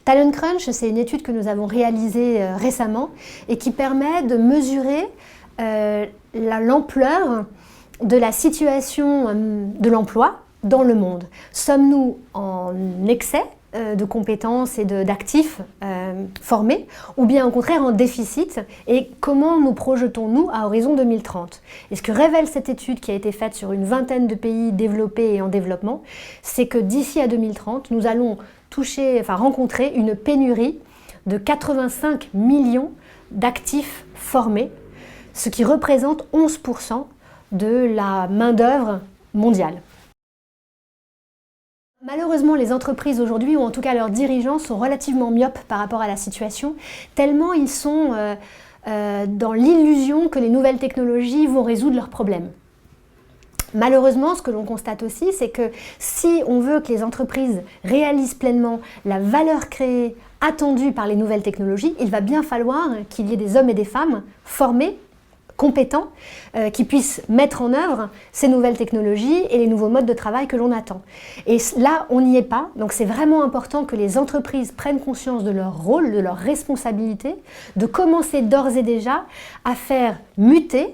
Talent Crunch, c'est une étude que nous avons réalisée récemment et qui permet de mesurer l'ampleur de la situation de l'emploi dans le monde. Sommes-nous en excès de compétences et d'actifs formés, ou bien au contraire en déficit, et comment nous projetons-nous à horizon 2030. Et ce que révèle cette étude qui a été faite sur une vingtaine de pays développés et en développement, c'est que d'ici à 2030, nous allons rencontrer une pénurie de 85 millions d'actifs formés, ce qui représente 11% de la main-d'œuvre mondiale. Malheureusement, les entreprises aujourd'hui, ou en tout cas leurs dirigeants, sont relativement myopes par rapport à la situation, tellement ils sont dans l'illusion que les nouvelles technologies vont résoudre leurs problèmes. Malheureusement, ce que l'on constate aussi, c'est que si on veut que les entreprises réalisent pleinement la valeur créée attendue par les nouvelles technologies, il va bien falloir qu'il y ait des hommes et des femmes formés, compétents, qui puissent mettre en œuvre ces nouvelles technologies et les nouveaux modes de travail que l'on attend. Et là, on n'y est pas, donc c'est vraiment important que les entreprises prennent conscience de leur rôle, de leur responsabilité, de commencer d'ores et déjà à faire muter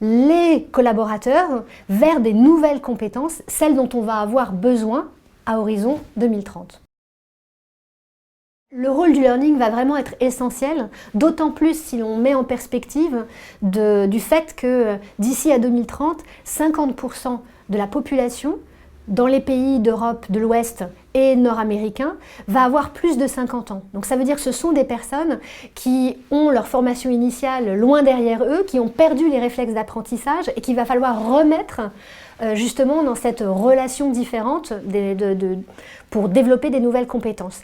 les collaborateurs vers des nouvelles compétences, celles dont on va avoir besoin à horizon 2030. Le rôle du learning va vraiment être essentiel, d'autant plus si l'on met en perspective du fait que d'ici à 2030, 50% de la population dans les pays d'Europe de l'Ouest et nord-américains va avoir plus de 50 ans. Donc ça veut dire que ce sont des personnes qui ont leur formation initiale loin derrière eux, qui ont perdu les réflexes d'apprentissage et qu'il va falloir remettre justement dans cette relation différente pour développer des nouvelles compétences.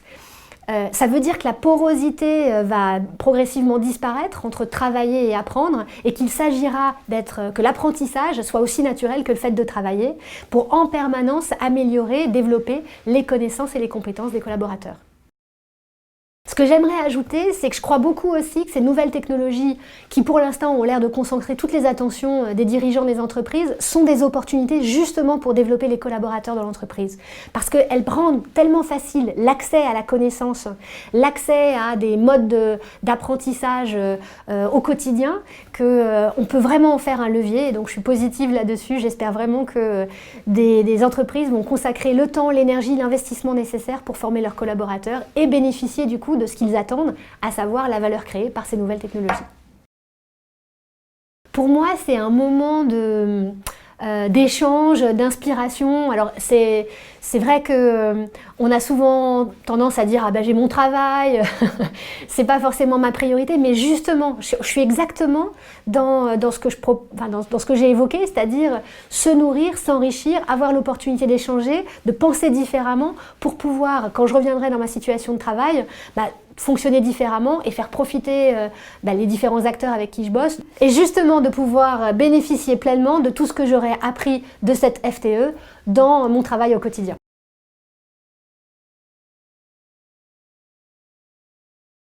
Ça veut dire que la porosité va progressivement disparaître entre travailler et apprendre et qu'il s'agira que l'apprentissage soit aussi naturel que le fait de travailler pour en permanence améliorer, développer les connaissances et les compétences des collaborateurs. Ce que j'aimerais ajouter, c'est que je crois beaucoup aussi que ces nouvelles technologies, qui pour l'instant ont l'air de concentrer toutes les attentions des dirigeants des entreprises, sont des opportunités justement pour développer les collaborateurs dans l'entreprise. Parce qu'elles rendent tellement facile l'accès à la connaissance, l'accès à des modes d'apprentissage au quotidien, qu'on peut vraiment en faire un levier. Et donc je suis positive là-dessus. J'espère vraiment que des entreprises vont consacrer le temps, l'énergie, l'investissement nécessaire pour former leurs collaborateurs et bénéficier du coup de ce qu'ils attendent, à savoir la valeur créée par ces nouvelles technologies. Pour moi, c'est un moment d'échange, d'inspiration. Alors c'est vrai que on a souvent tendance à dire « ah ben j'ai mon travail, c'est pas forcément ma priorité », mais justement, je suis exactement dans ce que j'ai évoqué, c'est-à-dire se nourrir, s'enrichir, avoir l'opportunité d'échanger, de penser différemment pour pouvoir, quand je reviendrai dans ma situation de travail, fonctionner différemment et faire profiter les différents acteurs avec qui je bosse et justement de pouvoir bénéficier pleinement de tout ce que j'aurais appris de cette FTE dans mon travail au quotidien.